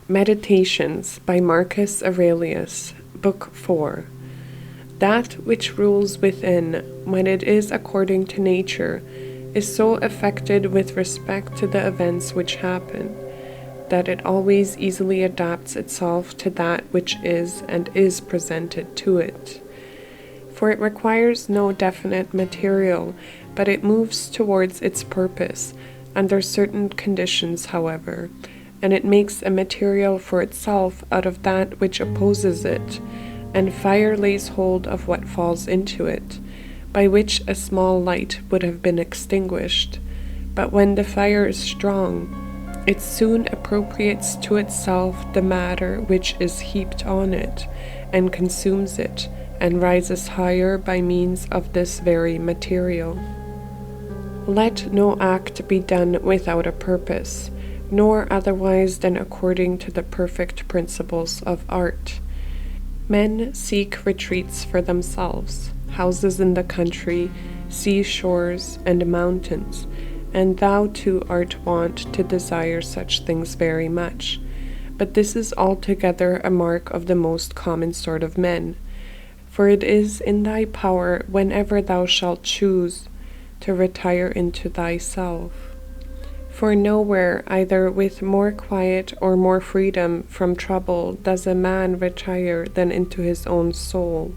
Meditations by Marcus Aurelius, Book 4. That which rules within, when it is according to nature, is so affected with respect to the events which happen, that it always easily adapts itself to that which is and is presented to it. For it requires no definite material, but it moves towards its purpose, under certain conditions, however, and it makes a material for itself out of that which opposes it, and fire lays hold of what falls into it, by which a small light would have been extinguished. But when the fire is strong, it soon appropriates to itself the matter which is heaped on it, and consumes it, and rises higher by means of this very material. Let no act be done without a purpose, nor otherwise than according to the perfect principles of art. Men seek retreats for themselves, houses in the country, seashores, and mountains, and thou too art wont to desire such things very much. But this is altogether a mark of the most common sort of men, for it is in thy power, whenever thou shalt choose, to retire into thyself. For nowhere, either with more quiet or more freedom from trouble, does a man retire than into his own soul,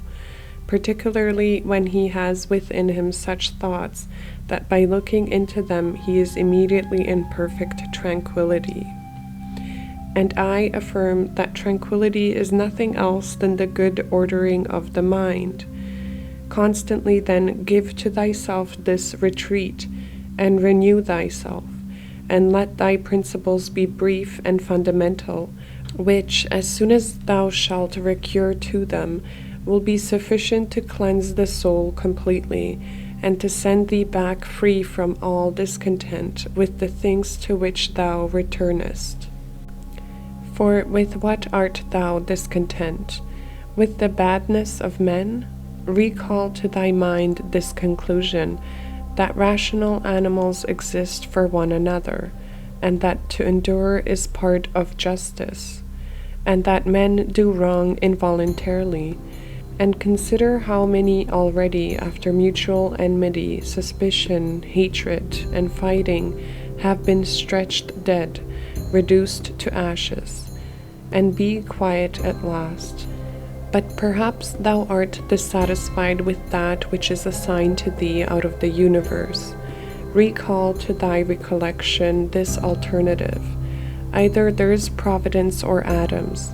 particularly when he has within him such thoughts that by looking into them he is immediately in perfect tranquillity. And I affirm that tranquillity is nothing else than the good ordering of the mind. Constantly then give to thyself this retreat, and renew thyself, and let thy principles be brief and fundamental, which, as soon as thou shalt recur to them, will be sufficient to cleanse the soul completely, and to send thee back free from all discontent with the things to which thou returnest. For with what art thou discontent? With the badness of men? Recall to thy mind this conclusion, that rational animals exist for one another, and that to endure is part of justice, and that men do wrong involuntarily, and consider how many already, after mutual enmity, suspicion, hatred, and fighting, have been stretched dead, reduced to ashes, and be quiet at last. But perhaps thou art dissatisfied with that which is assigned to thee out of the universe. Recall to thy recollection this alternative. Either there is providence or atoms,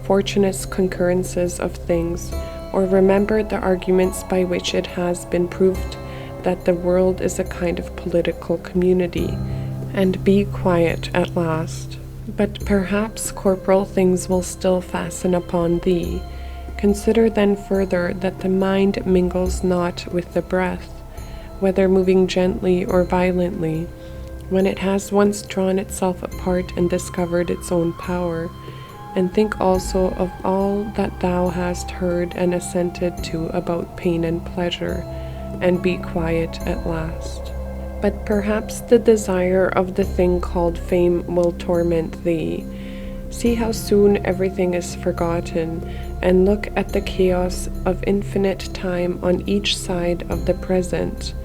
fortunate concurrences of things, or remember the arguments by which it has been proved that the world is a kind of political community, and be quiet at last. But perhaps corporal things will still fasten upon thee. Consider then further that the mind mingles not with the breath, whether moving gently or violently, when it has once drawn itself apart and discovered its own power. And think also of all that thou hast heard and assented to about pain and pleasure, and be quiet at last. But perhaps the desire of the thing called fame will torment thee. See how soon everything is forgotten, and look at the chaos of infinite time on each side of the present,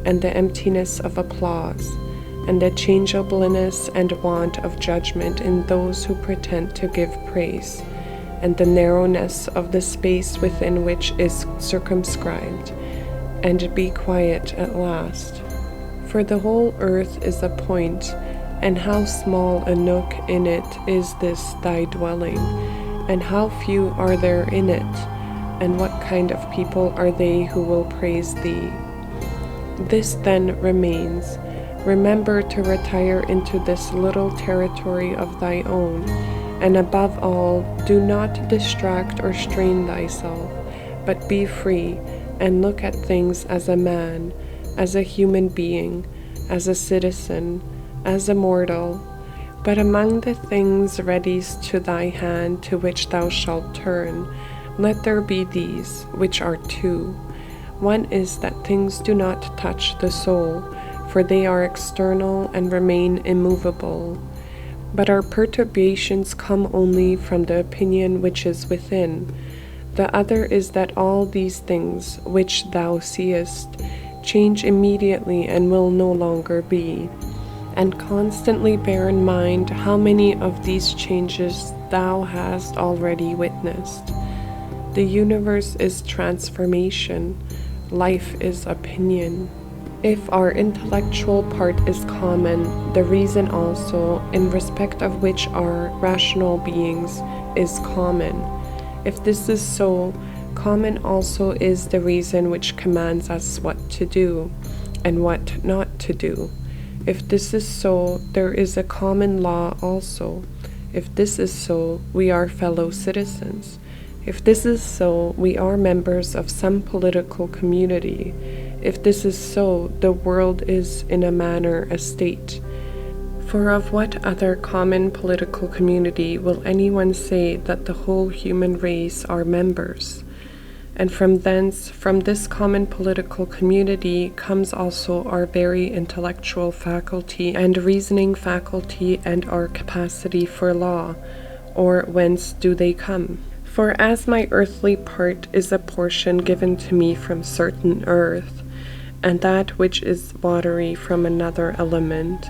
and the emptiness of applause, and the changeableness and want of judgment in those who pretend to give praise, and the narrowness of the space within which is circumscribed, and be quiet at last. For the whole earth is a point, and how small a nook in it is this thy dwelling, and how few are there in it, and what kind of people are they who will praise thee? This then remains. Remember to retire into this little territory of thy own, and above all, do not distract or strain thyself, but be free, and look at things as a man, as a human being, as a citizen, as a mortal. But among the things readiest to thy hand to which thou shalt turn, let there be these, which are two. One is that things do not touch the soul, for they are external and remain immovable. But our perturbations come only from the opinion which is within. The other is that all these things which thou seest change immediately and will no longer be. And constantly bear in mind how many of these changes thou hast already witnessed. The universe is transformation, life is opinion. If our intellectual part is common, the reason also, in respect of which are rational beings, is common. If this is so, common also is the reason which commands us what to do, and what not to do. If this is so, there is a common law also. If this is so, we are fellow citizens. If this is so, we are members of some political community. If this is so, the world is in a manner a state. For of what other common political community will anyone say that the whole human race are members? And from thence, from this common political community, comes also our very intellectual faculty and reasoning faculty and our capacity for law. Or whence do they come? For as my earthly part is a portion given to me from certain earth, and that which is watery from another element,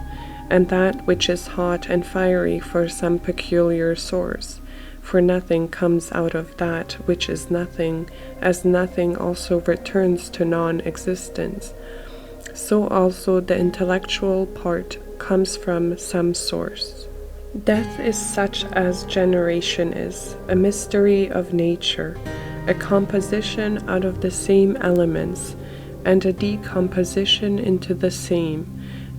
and that which is hot and fiery for some peculiar source, for nothing comes out of that which is nothing, as nothing also returns to non-existence. So also the intellectual part comes from some source. Death is such as generation is, a mystery of nature, a composition out of the same elements, and a decomposition into the same,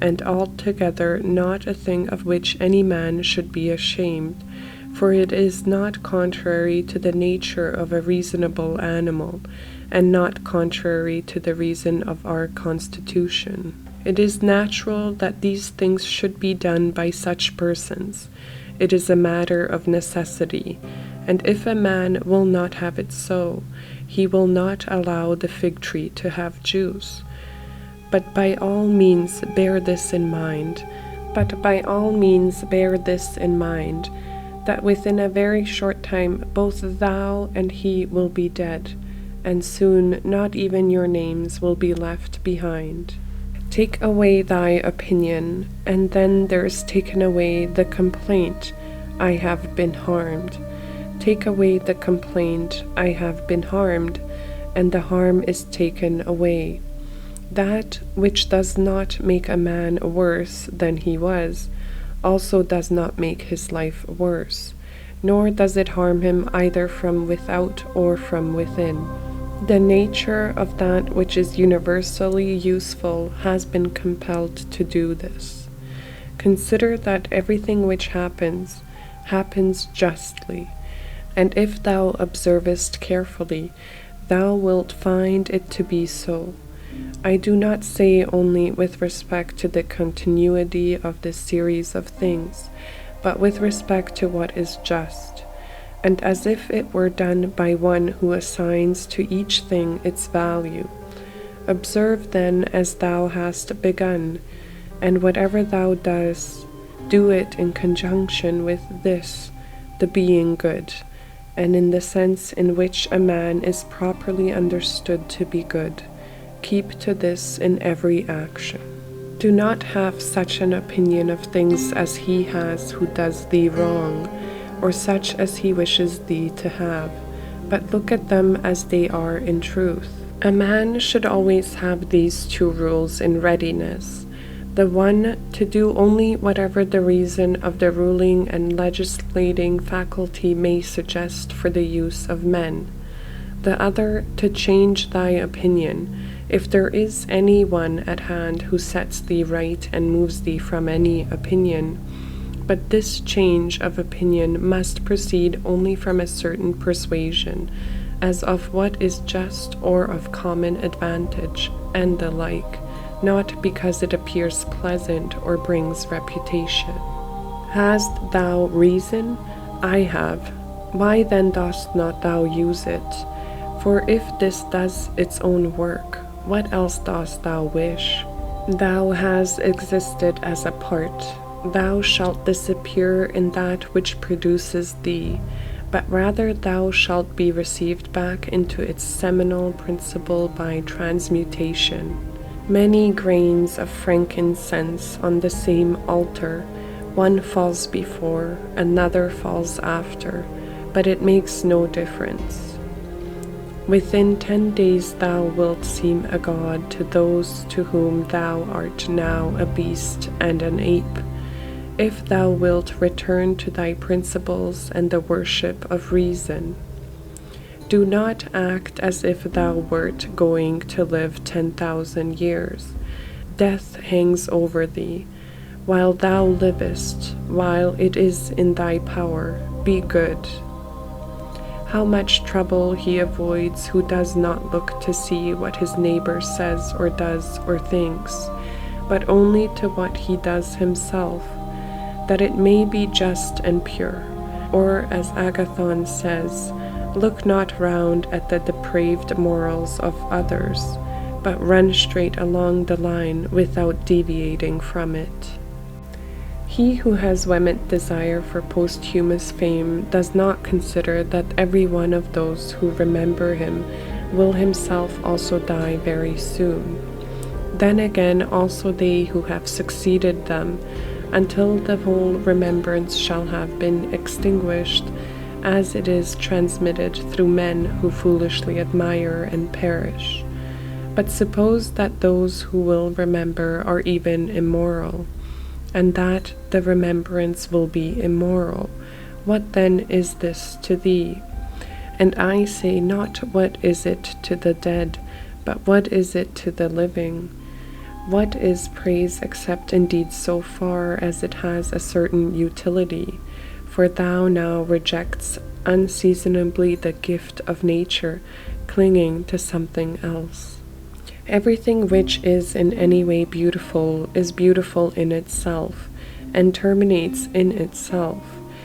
and altogether not a thing of which any man should be ashamed, for it is not contrary to the nature of a reasonable animal, and not contrary to the reason of our constitution. It is natural that these things should be done by such persons. It is a matter of necessity, and if a man will not have it so, he will not allow the fig tree to have juice. But by all means bear this in mind, that within a very short time both thou and he will be dead, and soon not even your names will be left behind. Take away thy opinion, and then there is taken away the complaint, I have been harmed. Take away the complaint, I have been harmed, and the harm is taken away. That which does not make a man worse than he was, also does not make his life worse, nor does it harm him either from without or from within. The nature of that which is universally useful has been compelled to do this. Consider that everything which happens, happens justly, and if thou observest carefully, thou wilt find it to be so. I do not say only with respect to the continuity of this series of things, but with respect to what is just, and as if it were done by one who assigns to each thing its value. Observe then as thou hast begun, and whatever thou dost, do it in conjunction with this, the being good, and in the sense in which a man is properly understood to be good. Keep to this in every action. Do not have such an opinion of things as he has who does thee wrong, or such as he wishes thee to have, but look at them as they are in truth. A man should always have these two rules in readiness. The one, to do only whatever the reason of the ruling and legislating faculty may suggest for the use of men. The other, to change thy opinion, if there is any one at hand who sets thee right and moves thee from any opinion. But this change of opinion must proceed only from a certain persuasion, as of what is just or of common advantage, and the like, not because it appears pleasant or brings reputation. Hast thou reason? I have. Why then dost not thou use it? For if this does its own work, what else dost thou wish? Thou hast existed as a part. thou shalt disappear in that which produces thee, but rather thou shalt be received back into its seminal principle by transmutation. Many grains of frankincense on the same altar, one falls before, another falls after, but it makes no difference. Within 10 days thou wilt seem a god to those to whom thou art now a beast and an ape, if thou wilt return to thy principles and the worship of reason. Do not act as if thou wert going to live 10,000 years. Death hangs over thee. While thou livest, while it is in thy power, be good. How much trouble he avoids who does not look to see what his neighbor says or does or thinks, but only to what he does himself, that it may be just and pure. Or, as Agathon says, look not round at the depraved morals of others, but run straight along the line without deviating from it. He who has vehement desire for posthumous fame does not consider that every one of those who remember him will himself also die very soon. Then again also they who have succeeded them, until the whole remembrance shall have been extinguished, as it is transmitted through men who foolishly admire and perish. But suppose that those who will remember are even immoral, and that the remembrance will be immoral, what then is this to thee? And I say not what is it to the dead, but what is it to the living? What is praise except indeed so far as it has a certain utility? For thou now rejects unseasonably the gift of nature, clinging to something else. Everything which is in any way beautiful is beautiful in itself, and terminates in itself,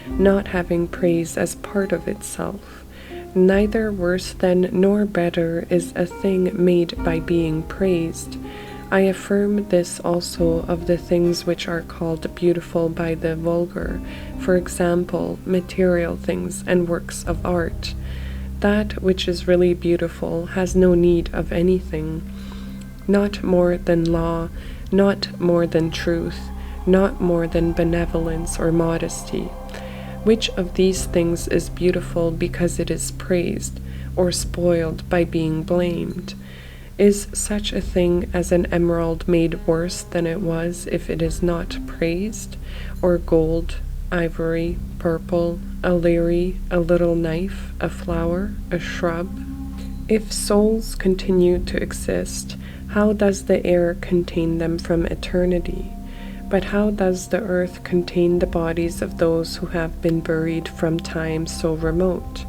not having praise as part of itself. Neither worse than nor better is a thing made by being praised. I affirm this also of the things which are called beautiful by the vulgar, for example, material things and works of art. That which is really beautiful has no need of anything, not more than law, not more than truth, not more than benevolence or modesty. Which of these things is beautiful because it is praised, or spoiled by being blamed? Is such a thing as an emerald made worse than it was if it is not praised? Or gold, ivory, purple, a lily, a little knife, a flower, a shrub? If souls continue to exist, how does the air contain them from eternity? But how does the earth contain the bodies of those who have been buried from time so remote?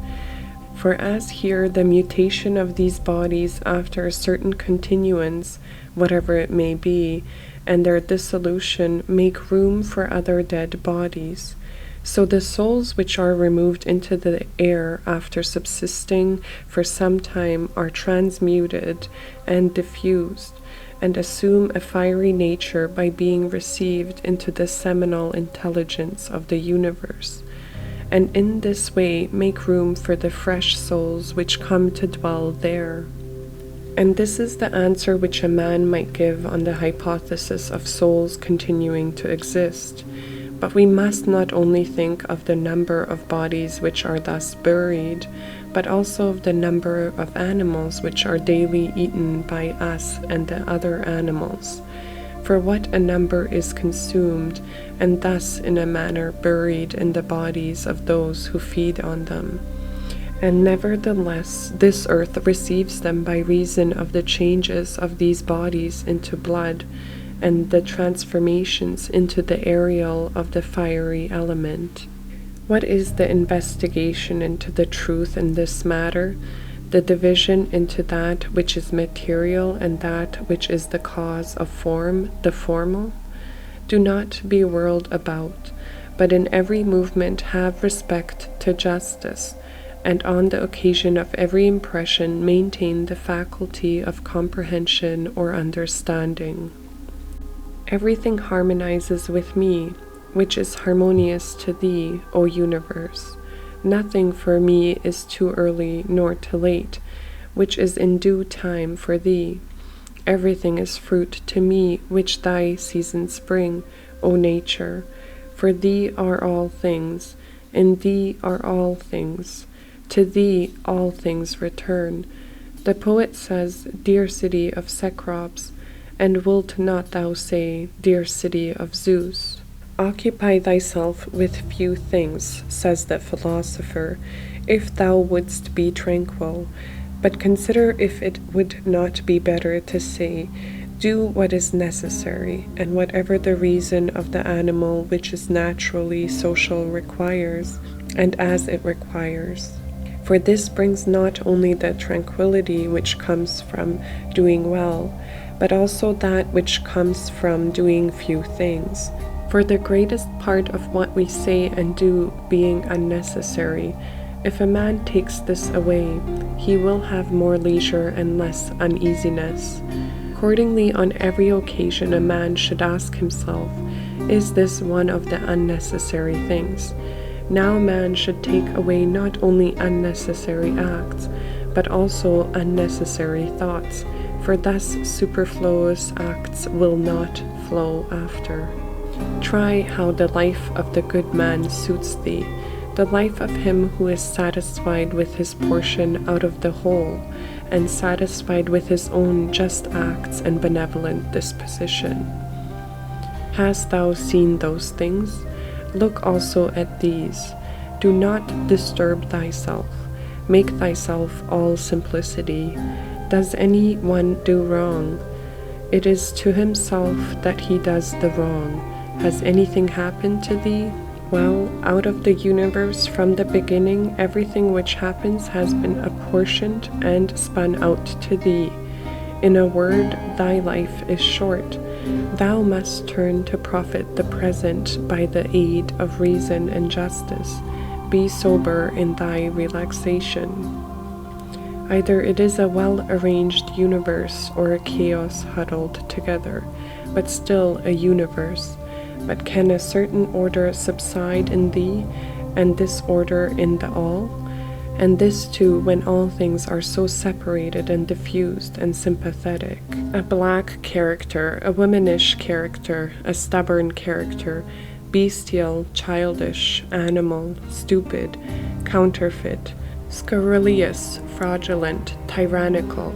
For as here the mutation of these bodies after a certain continuance, whatever it may be, and their dissolution make room for other dead bodies, so the souls which are removed into the air after subsisting for some time are transmuted and diffused, and assume a fiery nature by being received into the seminal intelligence of the universe, and in this way make room for the fresh souls which come to dwell there. And this is the answer which a man might give on the hypothesis of souls continuing to exist. But we must not only think of the number of bodies which are thus buried, but also of the number of animals which are daily eaten by us and the other animals. For what a number is consumed, and thus in a manner buried in the bodies of those who feed on them. And nevertheless this earth receives them by reason of the changes of these bodies into blood, and the transformations into the aerial of the fiery element. What is the investigation into the truth in this matter? The division into that which is material and that which is the cause of form, the formal? Do not be whirled about, but in every movement have respect to justice, and on the occasion of every impression maintain the faculty of comprehension or understanding. Everything harmonizes with me. which is harmonious to thee, O universe. Nothing for me is too early nor too late, which is in due time for thee. Everything is fruit to me which thy seasons bring, O nature. For thee are all things, in thee are all things, to thee all things return. The poet says, Dear city of Cecrops, and wilt not thou say, Dear city of Zeus? Occupy thyself with few things, says the philosopher, if thou wouldst be tranquil. But consider if it would not be better to say, Do what is necessary, and whatever the reason of the animal which is naturally social requires, and as it requires. For this brings not only the tranquility which comes from doing well, but also that which comes from doing few things. For the greatest part of what we say and do being unnecessary, if a man takes this away, he will have more leisure and less uneasiness. Accordingly, on every occasion a man should ask himself, Is this one of the unnecessary things? Now man should take away not only unnecessary acts, but also unnecessary thoughts, for thus superfluous acts will not flow after. Try how the life of the good man suits thee, the life of him who is satisfied with his portion out of the whole, and satisfied with his own just acts and benevolent disposition. Hast thou seen those things? Look also at these. Do not disturb thyself. Make thyself all simplicity. Does any one do wrong? It is to himself that he does the wrong. Has anything happened to thee? Well, out of the universe from the beginning, everything which happens has been apportioned and spun out to thee. In a word, thy life is short. Thou must turn to profit the present by the aid of reason and justice. Be sober in thy relaxation. Either it is a well-arranged universe or a chaos huddled together, but still a universe. But can a certain order subside in thee, and disorder in the all? And this too, when all things are so separated and diffused and sympathetic. A black character, a womanish character, a stubborn character, bestial, childish, animal, stupid, counterfeit, scurrilous, fraudulent, tyrannical.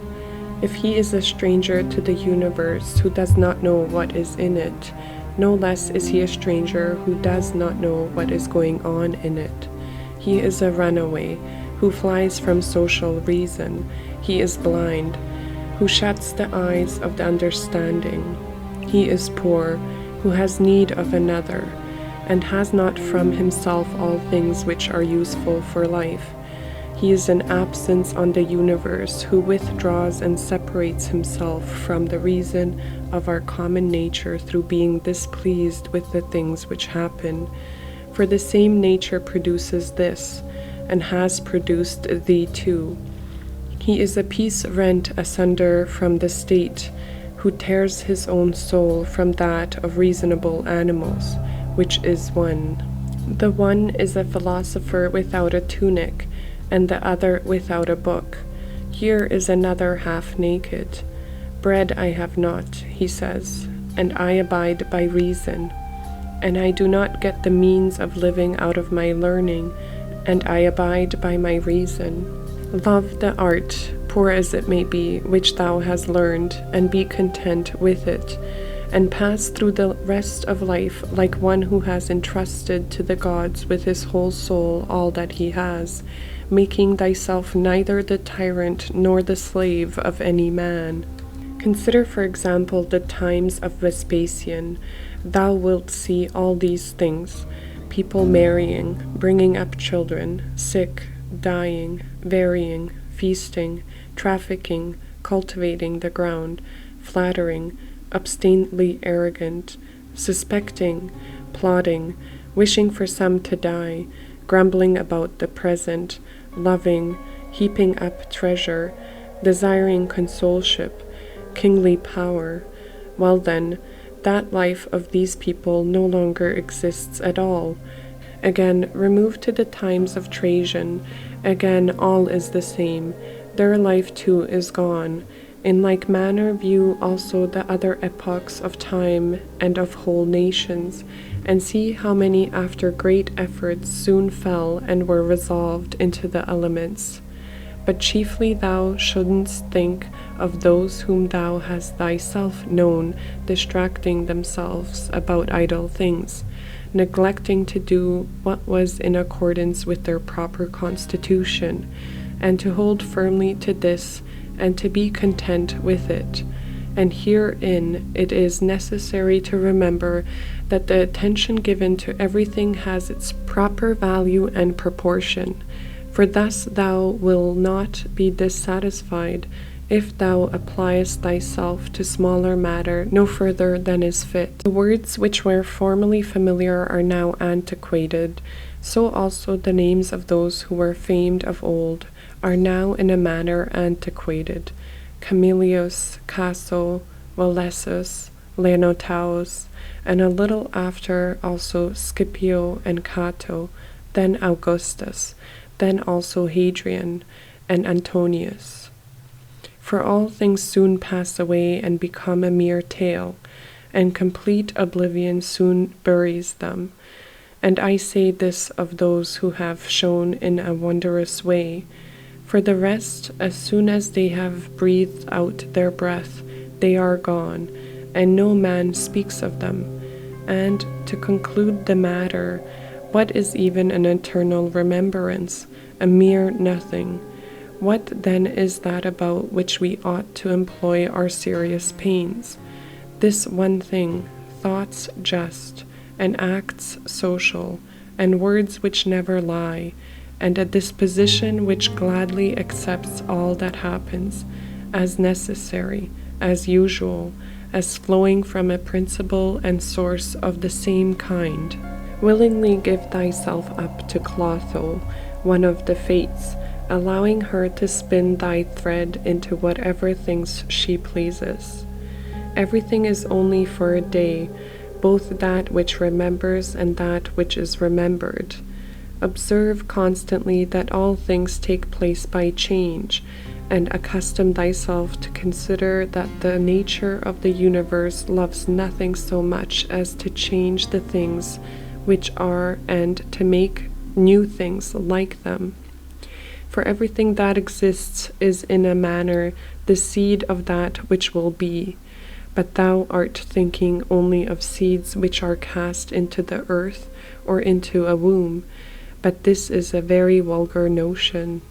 If he is a stranger to the universe who does not know what is in it, no less is he a stranger who does not know what is going on in it. He is a runaway, who flies from social reason. He is blind, who shuts the eyes of the understanding. He is poor, who has need of another, and has not from himself all things which are useful for life. He is an absence on the universe, who withdraws and separates himself from the reason of our common nature through being displeased with the things which happen. For the same nature produces this, and has produced thee too. He is a piece rent asunder from the state, who tears his own soul from that of reasonable animals, which is one. The one is a philosopher without a tunic, and the other without a book. Here is another half naked. Bread I have not, he says, and I abide by reason. And I do not get the means of living out of my learning, and I abide by my reason. Love the art, poor as it may be, which thou hast learned, and be content with it, and pass through the rest of life like one who has entrusted to the gods with his whole soul all that he has, making thyself neither the tyrant nor the slave of any man. Consider, for example, the times of Vespasian. Thou wilt see all these things: people marrying, bringing up children, sick, dying, varying, feasting, trafficking, cultivating the ground, flattering, obstinately arrogant, suspecting, plotting, wishing for some to die, grumbling about the present, loving, heaping up treasure, desiring consulship, kingly power. Well then, that life of these people no longer exists at all. Again, removed to the times of Trajan, again all is the same. Their life too is gone. In like manner view also the other epochs of time and of whole nations, and see how many after great efforts soon fell and were resolved into the elements. But chiefly thou shouldst think of those whom thou hast thyself known distracting themselves about idle things, neglecting to do what was in accordance with their proper constitution, and to hold firmly to this, and to be content with it. And herein it is necessary to remember that the attention given to everything has its proper value and proportion, for thus thou wilt not be dissatisfied if thou appliest thyself to smaller matter no further than is fit. The words which were formerly familiar are now antiquated, so also the names of those who were famed of old are now in a manner antiquated. Camillus, Casso, Valessus, Leonotaus, and a little after also Scipio and Cato, then Augustus, then also Hadrian and Antonius. For all things soon pass away and become a mere tale, and complete oblivion soon buries them. And I say this of those who have shown in a wondrous way. For the rest, as soon as they have breathed out their breath, they are gone, and no man speaks of them. And to conclude the matter, what is even an eternal remembrance? A mere nothing. What then is that about which we ought to employ our serious pains? This one thing, thoughts just, and acts social, and words which never lie, and a disposition which gladly accepts all that happens, as necessary, as usual, as flowing from a principle and source of the same kind. Willingly give thyself up to Clotho, one of the Fates, allowing her to spin thy thread into whatever things she pleases. Everything is only for a day, both that which remembers and that which is remembered. Observe constantly that all things take place by change, and accustom thyself to consider that the nature of the universe loves nothing so much as to change the things which are and to make new things like them. For everything that exists is in a manner the seed of that which will be, but thou art thinking only of seeds which are cast into the earth or into a womb. But this is a very vulgar notion.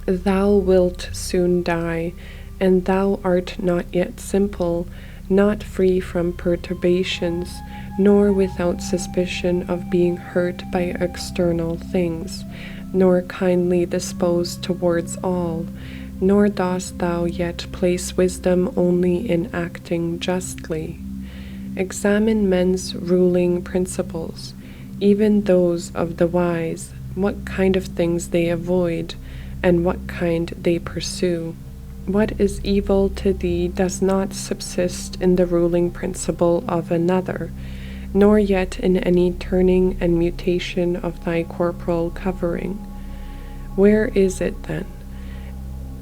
Thou wilt soon die, and thou art not yet simple, not free from perturbations, nor without suspicion of being hurt by external things, nor kindly disposed towards all, nor dost thou yet place wisdom only in acting justly. Examine men's ruling principles, even those of the wise, what kind of things they avoid, and what kind they pursue. What is evil to thee does not subsist in the ruling principle of another, nor yet in any turning and mutation of thy corporal covering. Where is it then?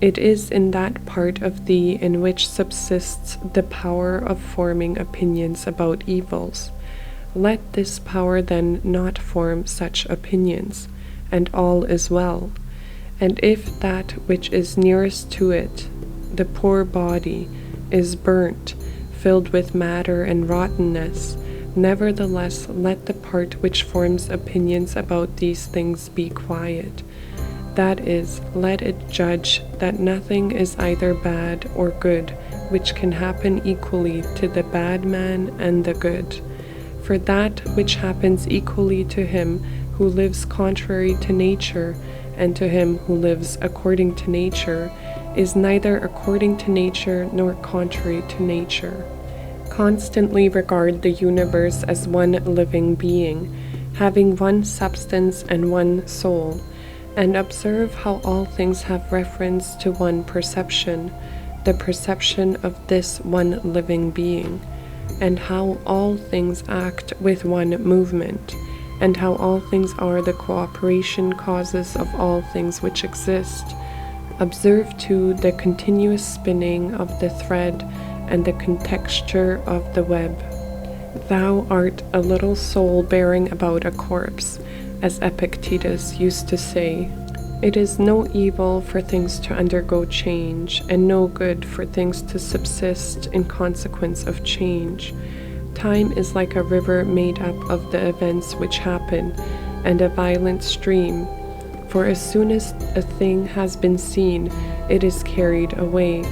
It is in that part of thee in which subsists the power of forming opinions about evils. Let this power then not form such opinions, and all is well. And if that which is nearest to it, the poor body, is burnt, filled with matter and rottenness, nevertheless let the part which forms opinions about these things be quiet. That is, let it judge that nothing is either bad or good, which can happen equally to the bad man and the good. For that which happens equally to him who lives contrary to nature and to him who lives according to nature is neither according to nature nor contrary to nature. Constantly regard the universe as one living being, having one substance and one soul, and observe how all things have reference to one perception, the perception of this one living being. and how all things act with one movement, and how all things are the cooperation causes of all things which exist. Observe too the continuous spinning of the thread and the contexture of the web. Thou art a little soul bearing about a corpse, as Epictetus used to say. It is no evil for things to undergo change, and no good for things to subsist in consequence of change. Time is like a river made up of the events which happen, and a violent stream. For as soon as a thing has been seen, it is carried away,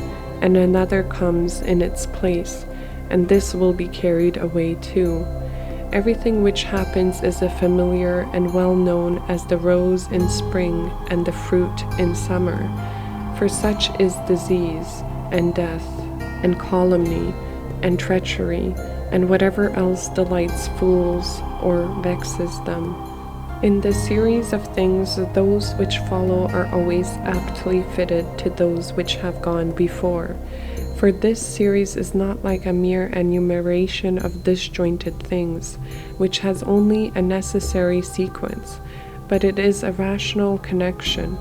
and another comes in its place, and this will be carried away too. Everything which happens is a familiar and well known as the rose in spring and the fruit in summer. For such is disease, and death, and calumny, and treachery, and whatever else delights fools or vexes them. In the series of things, those which follow are always aptly fitted to those which have gone before. For this series is not like a mere enumeration of disjointed things, which has only a necessary sequence, but it is a rational connection,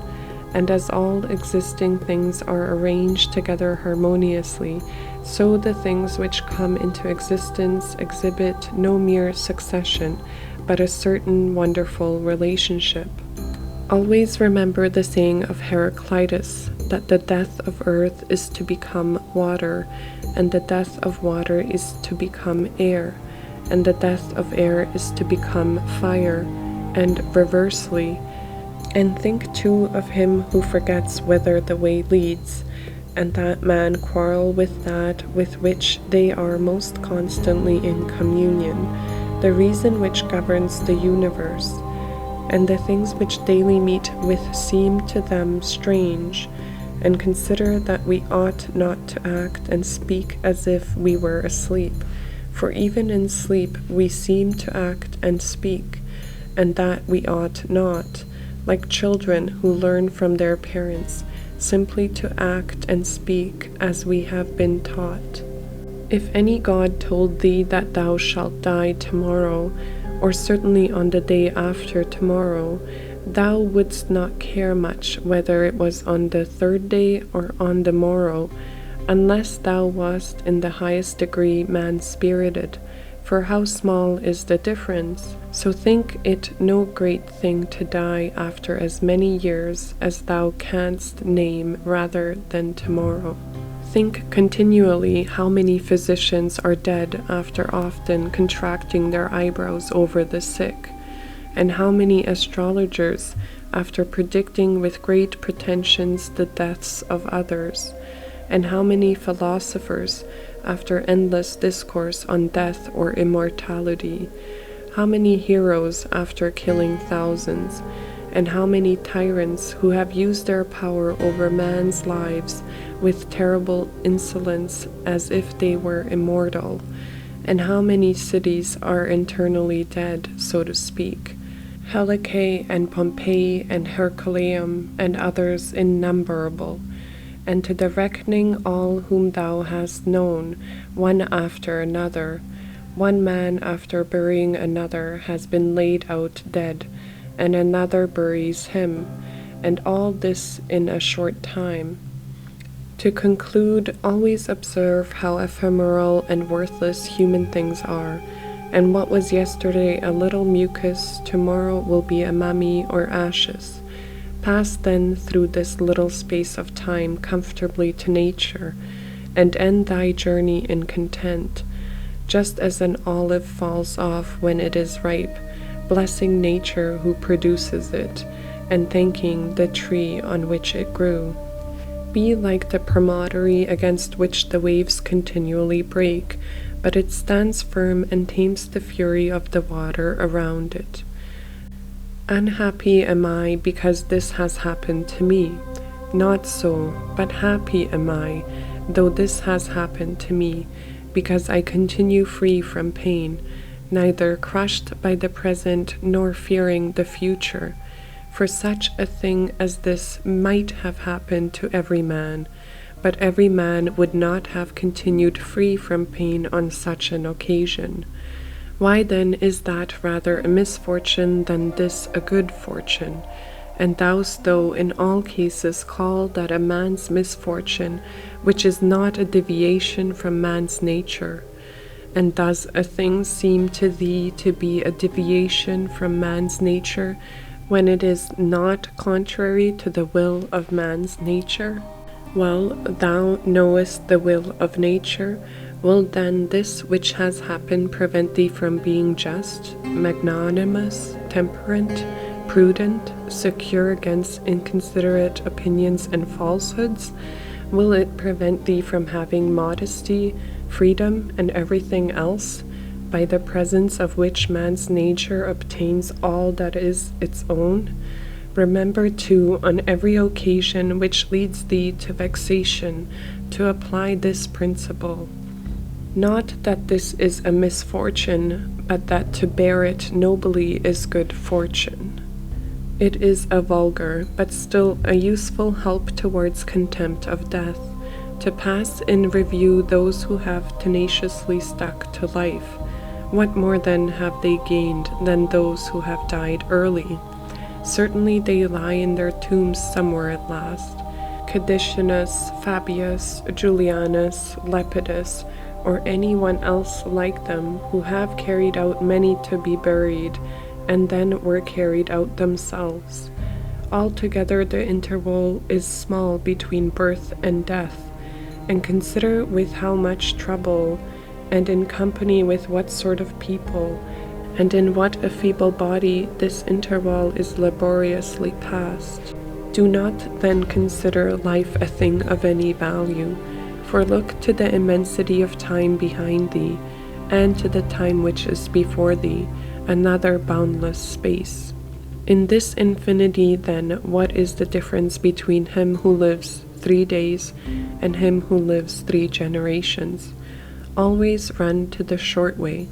and as all existing things are arranged together harmoniously, so the things which come into existence exhibit no mere succession, but a certain wonderful relationship. Always remember the saying of Heraclitus, that the death of earth is to become water, and the death of water is to become air, and the death of air is to become fire, and reversely. And think too of him who forgets whither the way leads, and that man quarrel with that with which they are most constantly in communion, the reason which governs the universe, and the things which daily meet with seem to them strange, and consider that we ought not to act and speak as if we were asleep, for even in sleep we seem to act and speak, and that we ought not, like children who learn from their parents, simply to act and speak as we have been taught. If any god told thee that thou shalt die tomorrow, or certainly on the day after tomorrow, thou wouldst not care much whether it was on the third day or on the morrow, unless thou wast in the highest degree man-spirited, for how small is the difference? So think it no great thing to die after as many years as thou canst name rather than tomorrow. Think continually how many physicians are dead after often contracting their eyebrows over the sick, and how many astrologers, after predicting with great pretensions the deaths of others, and how many philosophers, after endless discourse on death or immortality, how many heroes after killing thousands, and how many tyrants who have used their power over man's lives with terrible insolence as if they were immortal, and how many cities are internally dead, so to speak, Helice and Pompeii and Herculaneum and others innumerable, and to the reckoning all whom thou hast known, one after another, one man after burying another has been laid out dead, and another buries him, and all this in a short time. To conclude, always observe how ephemeral and worthless human things are, and what was yesterday a little mucus, tomorrow will be a mummy or ashes. Pass then through this little space of time comfortably to nature, and end thy journey in content, just as an olive falls off when it is ripe, blessing nature who produces it, and thanking the tree on which it grew. Be like the promontory against which the waves continually break, but it stands firm and tames the fury of the water around it. Unhappy am I because this has happened to me. Not so, but happy am I, though this has happened to me, because I continue free from pain, neither crushed by the present nor fearing the future. For such a thing as this might have happened to every man, but every man would not have continued free from pain on such an occasion. Why then is that rather a misfortune than this a good fortune? And thou'st thou in all cases call that a man's misfortune, which is not a deviation from man's nature? And does a thing seem to thee to be a deviation from man's nature, when it is not contrary to the will of man's nature? Well, thou knowest the will of nature. Will then this which has happened prevent thee from being just, magnanimous, temperate, prudent, secure against inconsiderate opinions and falsehoods? Will it prevent thee from having modesty, freedom, and everything else, by the presence of which man's nature obtains all that is its own? Remember, too, on every occasion which leads thee to vexation, to apply this principle. Not that this is a misfortune, but that to bear it nobly is good fortune. It is a vulgar, but still a useful help towards contempt of death, to pass in review those who have tenaciously stuck to life. What more then have they gained than those who have died early? Certainly they lie in their tombs somewhere at last. Cadicianus, Fabius, Julianus, Lepidus, or any one else like them, who have carried out many to be buried, and then were carried out themselves. Altogether the interval is small between birth and death, and consider with how much trouble, and in company with what sort of people, and in what a feeble body this interval is laboriously passed. Do not then consider life a thing of any value, for look to the immensity of time behind thee, and to the time which is before thee, another boundless space. In this infinity, then, what is the difference between him who lives 3 days and him who lives 3 generations? Always run to the short way,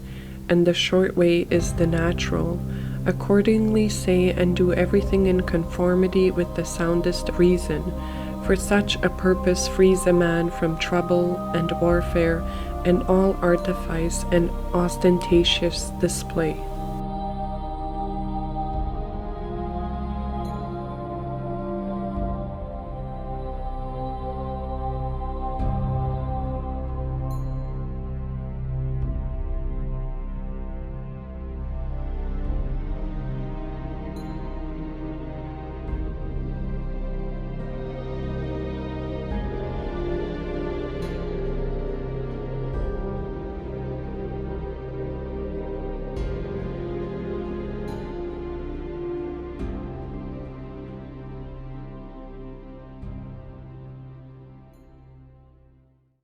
and the short way is the natural. Accordingly say and do everything in conformity with the soundest reason, for such a purpose frees a man from trouble and warfare and all artifice and ostentatious display.